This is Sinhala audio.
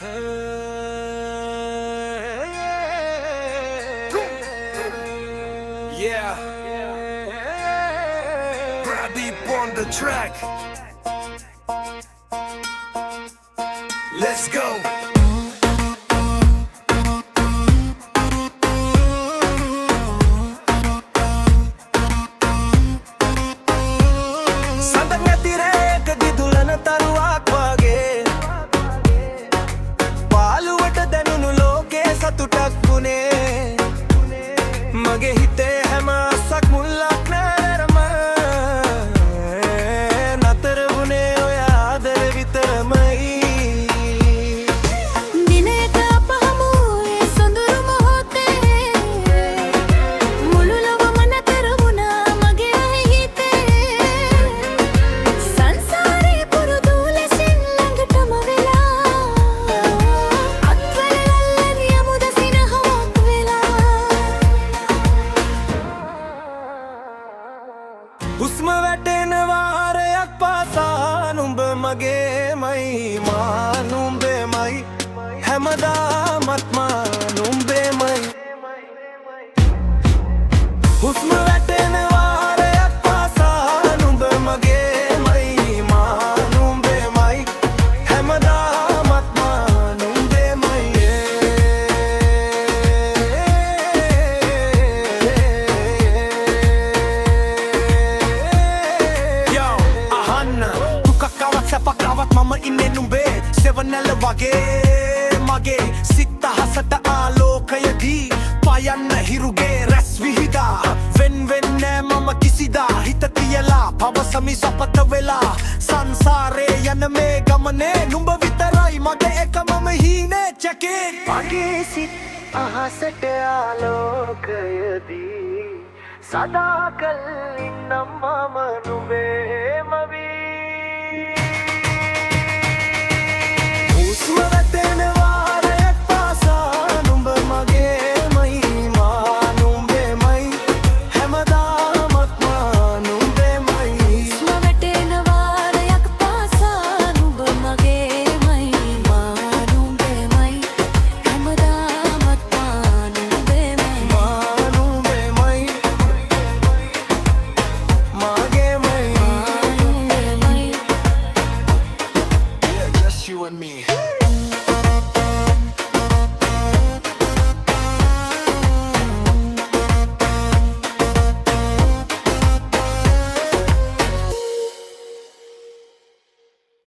Yeah, Pradeep on the track. Let's go. මගේ හිතේ හැම අස්සක් මුල්ලක් නෑරම නතර වුණේ ඔය ආදර විතරමයි දිනයක අප හමුවේ සොඳුරු මොහොතේ මුළු ලොවම නතර වුණා මගේ හිතේ සංසාරේ පුරුදු ලෙසින් ළඟටම වෙලා අත්වල අල්ලන යමුද සිනහවක් වෙලා හුස්ම වැටෙන වාරයක් පාසා නුඹ මගේමයි මා නුඹේමයි හැමදාමත් මා නුඹේමයි හුස්ම වැටෙන වාරයක් පාසා නුඹ මගේමයි මා නුඹේමයි හැමදාමත් මා නුඹේමයි සැපකාවත් මම ඉන්නේ නුඹේ සෙවනැල්ල වගේ මගේ සිත හසට ආලෝකයදී පයන්න හිරුගේ රැස් විහිදා වෙන් වෙන්නේ මම කිසිදා හිත තියලා පවසමි සපත වෙලා සංසාරේ යන මේ ගමනේ නුඹ විතරයි මගේ එකමම හීනේ චකේ මගේ සිත අහසට ආලෝකයදී සදාකල් ඉන්නම් මම නුඹේම වී you and me.